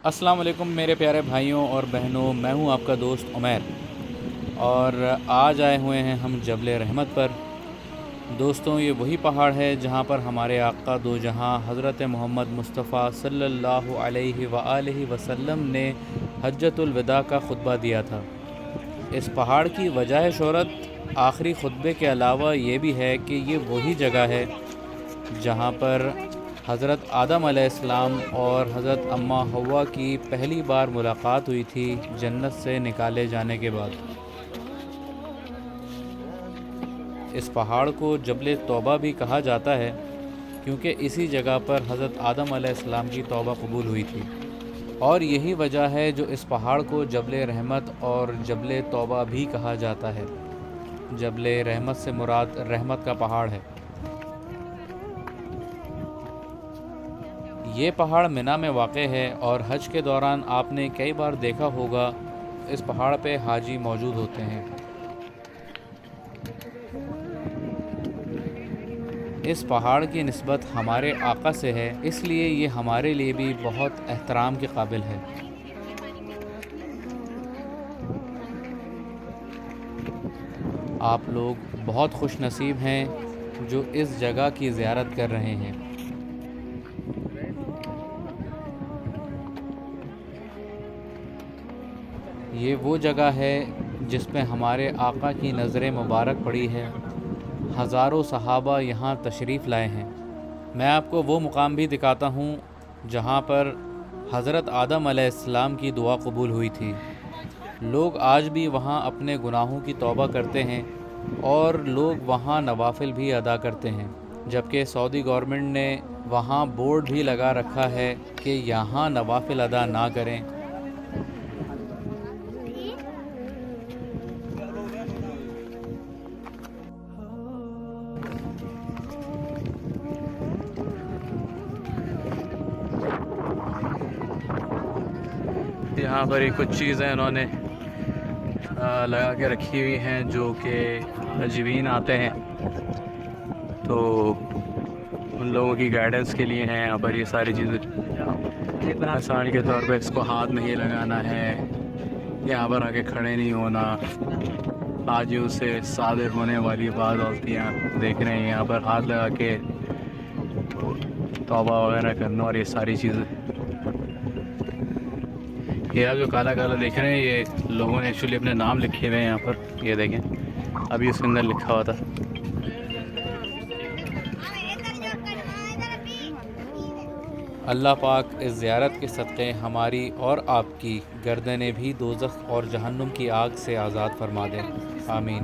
السلام علیکم میرے پیارے بھائیوں اور بہنوں، میں ہوں آپ کا دوست عمیر، اور آج آئے ہوئے ہیں ہم جبل رحمت پر۔ دوستوں، یہ وہی پہاڑ ہے جہاں پر ہمارے آقا دو جہاں حضرت محمد مصطفیٰ صلی اللہ علیہ وآلہ وسلم نے حجۃ الوداع کا خطبہ دیا تھا۔ اس پہاڑ کی وجہ شہرت آخری خطبے کے علاوہ یہ بھی ہے کہ یہ وہی جگہ ہے جہاں پر حضرت آدم علیہ السلام اور حضرت اماں حوا کی پہلی بار ملاقات ہوئی تھی جنت سے نکالے جانے کے بعد۔ اس پہاڑ کو جبل توبہ بھی کہا جاتا ہے کیونکہ اسی جگہ پر حضرت آدم علیہ السلام کی توبہ قبول ہوئی تھی، اور یہی وجہ ہے جو اس پہاڑ کو جبل رحمت اور جبل توبہ بھی کہا جاتا ہے۔ جبل رحمت سے مراد رحمت کا پہاڑ ہے۔ یہ پہاڑ منی میں واقع ہے، اور حج کے دوران آپ نے کئی بار دیکھا ہوگا اس پہاڑ پہ حاجی موجود ہوتے ہیں۔ اس پہاڑ کی نسبت ہمارے آقا سے ہے، اس لیے یہ ہمارے لیے بھی بہت احترام کے قابل ہے۔ آپ لوگ بہت خوش نصیب ہیں جو اس جگہ کی زیارت کر رہے ہیں۔ یہ وہ جگہ ہے جس پہ ہمارے آقا کی نظر مبارک پڑی ہے۔ ہزاروں صحابہ یہاں تشریف لائے ہیں۔ میں آپ کو وہ مقام بھی دکھاتا ہوں جہاں پر حضرت آدم علیہ السلام کی دعا قبول ہوئی تھی۔ لوگ آج بھی وہاں اپنے گناہوں کی توبہ کرتے ہیں، اور لوگ وہاں نوافل بھی ادا کرتے ہیں، جبکہ سعودی گورنمنٹ نے وہاں بورڈ بھی لگا رکھا ہے کہ یہاں نوافل ادا نہ کریں۔ یہاں پر ہی کچھ چیزیں انہوں نے لگا کے رکھی ہوئی ہیں جو کہ حاجین آتے ہیں تو ان لوگوں کی گائیڈنس کے لیے ہیں۔ یہاں پر یہ ساری چیزیں آسان کے طور پہ اس کو ہاتھ نہیں لگانا ہے، یہاں پر آ کے کھڑے نہیں ہونا، حاجیوں سے صادر ہونے والی بعض غلطیاں دیکھ رہے ہیں، یہاں پر ہاتھ لگا کے توبہ وغیرہ کرنا، اور یہ ساری چیزیں۔ یہ جو کالا کالا دیکھ رہے ہیں، یہ لوگوں نے ایکچولی اپنے نام لکھے ہوئے ہیں یہاں پر، یہ دیکھیں ابھی اس کے اندر لکھا ہوا تھا۔ اللہ پاک اس زیارت کے صدقے ہماری اور آپ کی گردنیں بھی دوزخ اور جہنم کی آگ سے آزاد فرما دیں، آمین۔